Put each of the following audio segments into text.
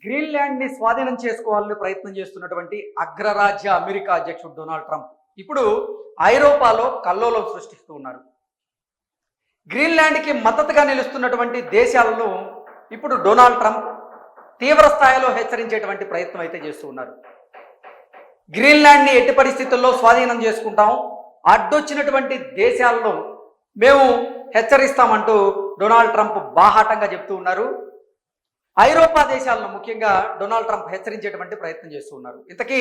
గ్రీన్లాండ్ని స్వాధీనం చేసుకోవాలని ప్రయత్నం చేస్తున్నటువంటి అగ్రరాజ్య అమెరికా అధ్యక్షుడు డొనాల్డ్ ట్రంప్ ఇప్పుడు ఐరోపాలో కల్లోలం సృష్టిస్తూ ఉన్నారు. గ్రీన్లాండ్కి మద్దతుగా నిలుస్తున్నటువంటి దేశాలను ఇప్పుడు డొనాల్డ్ ట్రంప్ తీవ్ర స్థాయిలో హెచ్చరించేటువంటి ప్రయత్నం అయితే చేస్తూ ఉన్నారు. గ్రీన్లాండ్ని ఎట్టి పరిస్థితుల్లో స్వాధీనం చేసుకుంటాం, అడ్డొచ్చినటువంటి దేశాలను మేము హెచ్చరిస్తామంటూ డొనాల్డ్ ట్రంప్ బాహాటంగా చెప్తూ ఉన్నారు. ఐరోపా దేశాలను ముఖ్యంగా డొనాల్డ్ ట్రంప్ హెచ్చరించేటువంటి ప్రయత్నం చేస్తూ ఉన్నారు. ఇంతకీ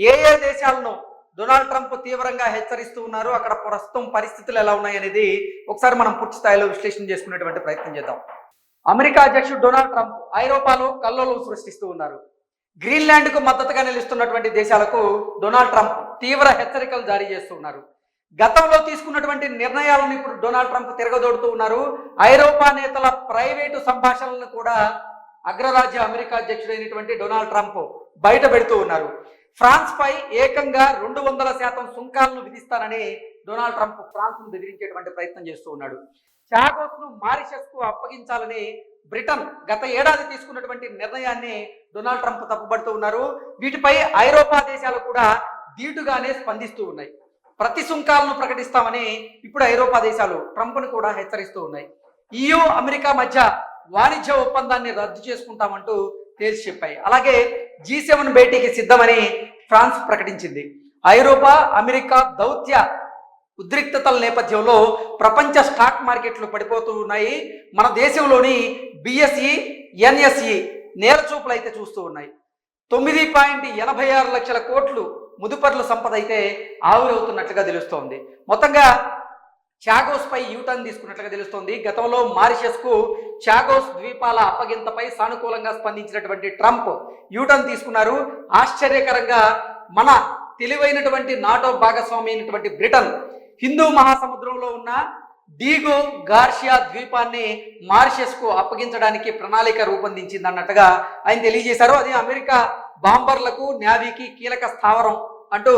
ఏ ఏ దేశాలను డొనాల్డ్ ట్రంప్ తీవ్రంగా హెచ్చరిస్తూ ఉన్నారు, అక్కడ ప్రస్తుతం పరిస్థితులు ఎలా ఉన్నాయి అనేది ఒకసారి మనం పూర్తి స్థాయిలో విశ్లేషణ చేసుకునేటువంటి ప్రయత్నం చేద్దాం. అమెరికా అధ్యక్షుడు డొనాల్డ్ ట్రంప్ ఐరోపాలో కల్లోలం సృష్టిస్తూ ఉన్నారు. గ్రీన్లాండ్కు మద్దతుగా నిలుస్తున్నటువంటి దేశాలకు డొనాల్డ్ ట్రంప్ తీవ్ర హెచ్చరికలు జారీ చేస్తూ ఉన్నారు. గతంలో తీసుకున్నటువంటి నిర్ణయాలను ఇప్పుడు డొనాల్డ్ ట్రంప్ తిరగదోడుతూ ఉన్నారు. ఐరోపా నేతల ప్రైవేటు సంభాషణలను కూడా అగ్రరాజ్య అమెరికా అధ్యక్షుడైనటువంటి డొనాల్డ్ ట్రంప్ బయట పెడుతూ ఉన్నారు. ఫ్రాన్స్ పై ఏకంగా 200% సుంకాలను విధిస్తానని డొనాల్డ్ ట్రంప్ ఫ్రాన్స్ ను బెదిరించేటువంటి ప్రయత్నం చేస్తూ ఉన్నాడు. చాగోస్ ను మారిషస్ కు అప్పగించాలని బ్రిటన్ గత ఏడాది తీసుకున్నటువంటి నిర్ణయాన్ని డొనాల్డ్ ట్రంప్ తప్పుపడుతూ ఉన్నారు. వీటిపై ఐరోపా దేశాలు కూడా ధీటుగానే స్పందిస్తూ ఉన్నాయి. ప్రతి సుంకాలను ప్రకటిస్తామని ఇప్పుడు ఐరోపా దేశాలు ట్రంప్ను కూడా హెచ్చరిస్తూ ఉన్నాయి. EU అమెరికా మధ్య వాణిజ్య ఒప్పందాన్ని రద్దు చేసుకుంటామంటూ తేల్చి చెప్పాయి. అలాగే G7 భేటీకి సిద్ధమని ఫ్రాన్స్ ప్రకటించింది. ఐరోపా అమెరికా దౌత్య ఉద్రిక్తతల నేపథ్యంలో ప్రపంచ స్టాక్ మార్కెట్లు పడిపోతూ ఉన్నాయి. మన దేశంలోని BSE NSE నేలచూపులు అయితే చూస్తూ ఉన్నాయి. 9.86 లక్షల కోట్లు ముదుపర్ల సంపద అయితే ఆవిరవుతున్నట్లుగా తెలుస్తోంది. మొత్తంగా చాగోస్ పై యూటర్న్ తీసుకున్నట్లుగా తెలుస్తోంది. గతంలో మారిషస్ కు చాగోస్ ద్వీపాల అప్పగింతపై సానుకూలంగా స్పందించినటువంటి ట్రంప్ యూటర్న్ తీసుకున్నారు. ఆశ్చర్యకరంగా మన తెలివైనటువంటి నాటో భాగస్వామి అయినటువంటి బ్రిటన్ హిందూ మహాసముద్రంలో ఉన్న డీగో గార్షియా ద్వీపాన్ని మారిషస్ కు అప్పగించడానికి ప్రణాళిక రూపొందించింది అన్నట్టుగా ఆయన తెలియజేశారు. అది అమెరికా బాంబర్లకు నేవీకి కీలక స్థావరం అంటూ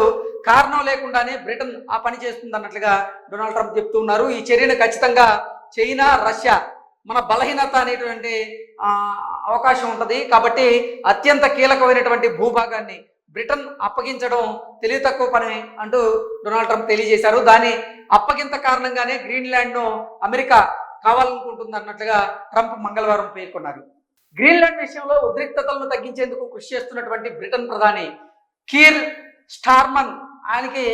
కారణం లేకుండానే బ్రిటన్ ఆ పని చేస్తుంది అన్నట్లుగా డొనాల్డ్ ట్రంప్ చెప్తూ ఉన్నారు. ఈ చర్యను ఖచ్చితంగా చైనా రష్యా మన బలహీనత అనేటువంటి అవకాశం ఉంటుంది కాబట్టి అత్యంత కీలకమైనటువంటి భూభాగాన్ని బ్రిటన్ అప్పగించడం తెలివి తక్కువ పని అంటూ డొనాల్డ్ ట్రంప్ తెలియజేశారు. దాని అప్పగింత కారణంగానే గ్రీన్లాండ్ను అమెరికా కావాలనుకుంటుంది అన్నట్లుగా ట్రంప్ మంగళవారం పేర్కొన్నారు. గ్రీన్లాండ్ విషయంలో ఉద్రిక్తతలను తగ్గించేందుకు కృషి చేస్తున్నటువంటి బ్రిటన్ ప్రధాని కీర్ స్టార్మర్ ఆయనకి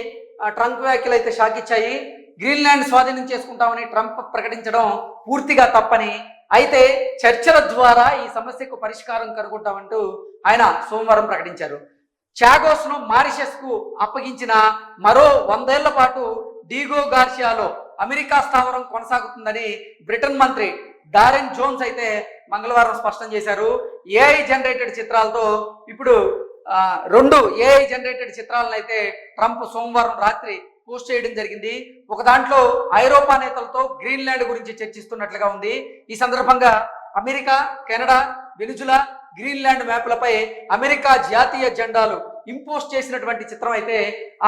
ట్రంప్ వ్యాఖ్యలు అయితే షాక్ ఇచ్చాయి. గ్రీన్లాండ్ స్వాధీనం చేసుకుంటామని ట్రంప్ ప్రకటించడం పూర్తిగా తప్పని, అయితే చర్చల ద్వారా ఈ సమస్యకు పరిష్కారం కనుగొంటామంటూ ఆయన సోమవారం ప్రకటించారు. చాగోస్ ను మారిషస్ కు అప్పగించిన మరో 100 ఏళ్ల పాటు డీగో గార్షియాలో అమెరికా స్థావరం కొనసాగుతుందని బ్రిటన్ మంత్రి డారెన్ జోన్స్ అయితే మంగళవారం స్పష్టం చేశారు. AI జనరేటెడ్ చిత్రాలతో ఇప్పుడు 2 AI జనరేటెడ్ చిత్రాలను అయితే ట్రంప్ సోమవారం రాత్రి పోస్ట్ చేయడం జరిగింది. ఒక దాంట్లో ఐరోపా నేతలతో గ్రీన్లాండ్ గురించి చర్చిస్తున్నట్లుగా ఉంది. ఈ సందర్భంగా అమెరికా, కెనడా, వెనుజులా, గ్రీన్లాండ్ మ్యాప్లపై అమెరికా జాతీయ జెండాలు ఇంపోజ్ చేసినటువంటి చిత్రం అయితే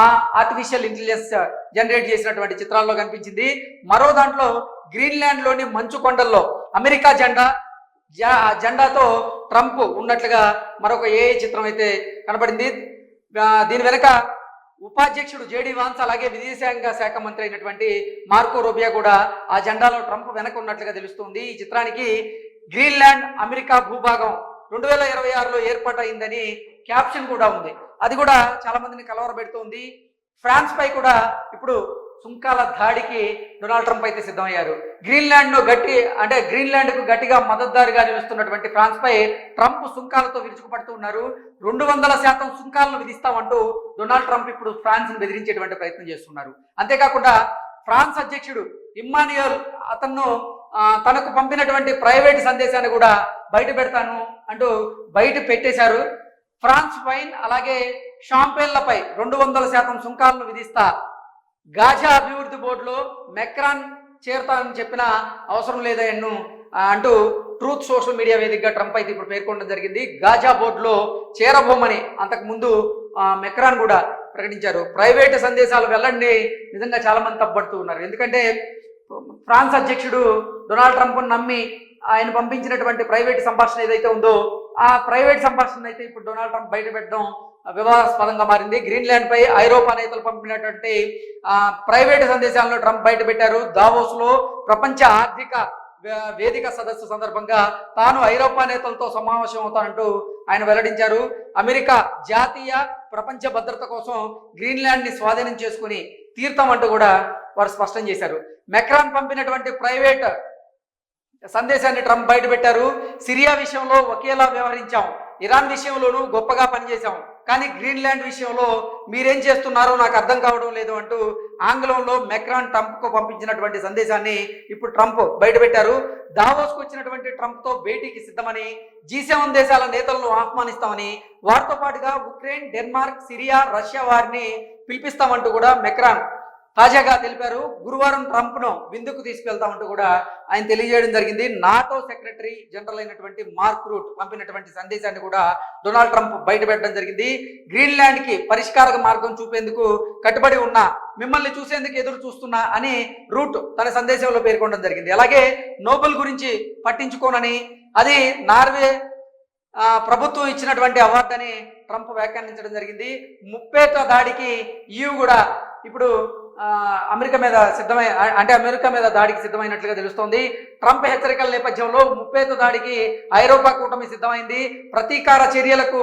ఆ ఆర్టిఫిషియల్ ఇంటెలిజెన్స్ జనరేట్ చేసినటువంటి చిత్రాల్లో కనిపించింది. మరో దాంట్లో గ్రీన్లాండ్లోని మంచు కొండల్లో అమెరికా జెండాతో ట్రంప్ ఉన్నట్లుగా మరొక AI చిత్రం అయితే కనబడింది. దీని వెనక ఉపాధ్యక్షుడు JD వాన్స్ అలాగే విదేశాంగ శాఖ మంత్రి అయినటువంటి మార్కో రూబియో కూడా ఆ జెండాలో ట్రంప్ వెనక ఉన్నట్లుగా తెలుస్తుంది. ఈ చిత్రానికి గ్రీన్లాండ్ అమెరికా భూభాగం 2026లో ఏర్పాటైందని క్యాప్షన్ కూడా ఉంది. అది కూడా చాలా మందిని కలవరపెడుతోంది. ఫ్రాన్స్ పై కూడా ఇప్పుడు సుంకాల దాడికి డొనాల్డ్ ట్రంప్ అయితే సిద్ధమయ్యారు. గ్రీన్లాండ్కు గట్టిగా మద్దతుదారుగా నిలుస్తున్నటువంటి ఫ్రాన్స్ పై ట్రంప్ సుంకాలతో విరుచుకుపడుతూ ఉన్నారు. 200% సుంకాలను విధిస్తామంటూ డొనాల్డ్ ట్రంప్ ఇప్పుడు ఫ్రాన్స్ ను బెదిరించేటువంటి ప్రయత్నం చేస్తున్నారు. అంతేకాకుండా ఫ్రాన్స్ అధ్యక్షుడు ఇమ్మాన్యుయల్ అతను తనకు పంపినటువంటి ప్రైవేట్ సందేశాన్ని కూడా బయట పెడతాను అంటూ బయట పెట్టేశారు. ఫ్రాన్స్ వైన్ అలాగే షాంపేన్లపై 200% సుంకాలను విధిస్తా, గాజా అభివృద్ధి బోర్డులో మెక్రాన్ చేరుతానని చెప్పిన అవసరం లేదన్ను అంటూ ట్రూత్ సోషల్ మీడియా వేదికగా ట్రంప్ అయితే ఇప్పుడు పేర్కొనడం జరిగింది. గాజా బోర్డులో చేరబోమని అంతకుముందు మెక్రాన్ కూడా ప్రకటించారు. ప్రైవేటు సందేశాలు వెళ్ళండి నిజంగా చాలా మంది తప్పబడుతూ ఉన్నారు. ఎందుకంటే ఫ్రాన్స్ అధ్యక్షుడు డొనాల్డ్ ట్రంప్ను నమ్మి ఆయన పంపించినటువంటి ప్రైవేట్ సంభాషణ ఏదైతే ఉందో ఆ ప్రైవేట్ సంభాషణ అయితే ఇప్పుడు డొనాల్డ్ ట్రంప్ బయట పెట్టడం వివాదాస్పదంగా మారింది. గ్రీన్లాండ్ పై ఐరోపా నేతలు పంపినటువంటి ప్రైవేటు సందేశాలను ట్రంప్ బయట పెట్టారు. దావోస్ లో ప్రపంచ ఆర్థిక వేదిక సదస్సు సందర్భంగా తాను ఐరోపా నేతలతో సమావేశం అవుతానంటూ ఆయన వెల్లడించారు. అమెరికా జాతీయ ప్రపంచ భద్రత కోసం గ్రీన్లాండ్ ని స్వాధీనం చేసుకుని తీర్థమంటూ కూడా వారు స్పష్టం చేశారు. మెక్రాన్ పంపినటువంటి ప్రైవేట్ సందేశాన్ని ట్రంప్ బయట పెట్టారు. సిరియా విషయంలో ఒకేలా వ్యవహరించాం, ఇరాన్ విషయంలోనూ గొప్పగా పనిచేశాం, కానీ గ్రీన్లాండ్ విషయంలో మీరేం చేస్తున్నారో నాకు అర్థం కావడం లేదు అంటూ ఆంగ్లంలో మెక్రాన్ ట్రంప్కు పంపించినటువంటి సందేశాన్ని ఇప్పుడు ట్రంప్ బయటపెట్టారు. దావోస్కు వచ్చినటువంటి ట్రంప్తో భేటీకి సిద్ధమని, G7 దేశాల నేతలను ఆహ్వానిస్తామని, వారితో పాటుగా ఉక్రెయిన్, డెన్మార్క్, సిరియా, రష్యా వారిని పిలిపిస్తామంటూ కూడా మెక్రాన్ తాజాగా తెలిపారు. గురువారం ట్రంప్ను విందుకు తీసుకెళ్తామంటూ కూడా ఆయన తెలియజేయడం జరిగింది. నాటో సెక్రటరీ జనరల్ అయినటువంటి మార్క్ రూట్ పంపినటువంటి సందేశాన్ని కూడా డొనాల్డ్ ట్రంప్ బయటపెట్టడం జరిగింది. గ్రీన్లాండ్ కి పరిష్కార మార్గం చూపేందుకు కట్టుబడి ఉన్నా, మిమ్మల్ని చూసేందుకు ఎదురు చూస్తున్నా అని రూట్ తన సందేశంలో పేర్కొనడం జరిగింది. అలాగే నోబెల్ గురించి పట్టించుకోనని, అది నార్వే ప్రభుత్వం ఇచ్చినటువంటి అవార్డు అని ట్రంప్ వ్యాఖ్యానించడం జరిగింది. ముప్పేట దాడికి EU కూడా ఇప్పుడు అమెరికా మీద దాడికి సిద్ధమైనట్లుగా తెలుస్తోంది. ట్రంప్ హెచ్చరికల నేపథ్యంలో ముప్పేట దాడికి ఐరోపా కూటమి సిద్ధమైంది. ప్రతీకార చర్యలకు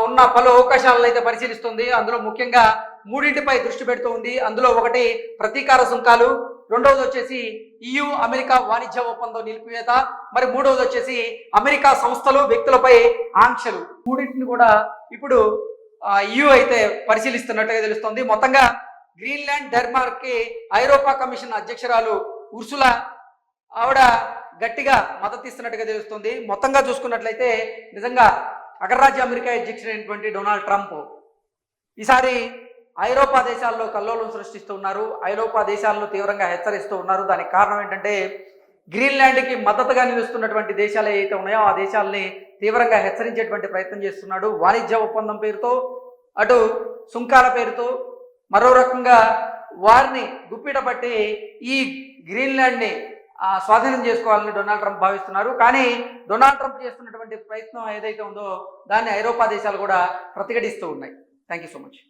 ఉన్న పలు అవకాశాలను అయితే పరిశీలిస్తుంది. అందులో ముఖ్యంగా మూడింటిపై దృష్టి పెడుతూ ఉంది. అందులో ఒకటి ప్రతీకార సుంకాలు, రెండవది వచ్చేసి EU అమెరికా వాణిజ్య ఒప్పందం నిలిపివేత, మరి మూడవది వచ్చేసి అమెరికా సంస్థలు వ్యక్తులపై ఆంక్షలు. మూడింటిని కూడా ఇప్పుడు EU అయితే పరిశీలిస్తున్నట్టుగా తెలుస్తోంది. మొత్తంగా గ్రీన్లాండ్, డెన్మార్క్ కి ఐరోపా కమిషన్ అధ్యక్షురాలు ఉర్సులా ఆవిడ గట్టిగా మద్దతు ఇస్తున్నట్టుగా తెలుస్తుంది. మొత్తంగా చూసుకున్నట్లయితే నిజంగా అగ్రరాజ్య అమెరికా అధ్యక్షుడైనటువంటి డొనాల్డ్ ట్రంప్ ఈసారి ఐరోపా దేశాల్లో కల్లోలం సృష్టిస్తూ ఉన్నారు. ఐరోపా దేశాలను తీవ్రంగా హెచ్చరిస్తూ ఉన్నారు. దానికి కారణం ఏంటంటే గ్రీన్లాండ్కి మద్దతుగా నిలుస్తున్నటువంటి దేశాలు ఏవైతే ఉన్నాయో ఆ దేశాలని తీవ్రంగా హెచ్చరించేటువంటి ప్రయత్నం చేస్తున్నాడు. వాణిజ్య ఒప్పందం పేరుతో, అటు సుంకాల పేరుతో, మరో రకంగా వారిని గుప్పిట పట్టి ఈ గ్రీన్లాండ్ని స్వాధీనం చేసుకోవాలని డొనాల్డ్ ట్రంప్ భావిస్తున్నారు. కానీ డొనాల్డ్ ట్రంప్ చేస్తున్నటువంటి ప్రయత్నం ఏదైతే ఉందో దాన్ని ఐరోపా దేశాలు కూడా ప్రతిఘటిస్తూ ఉన్నాయి. Thank you so much.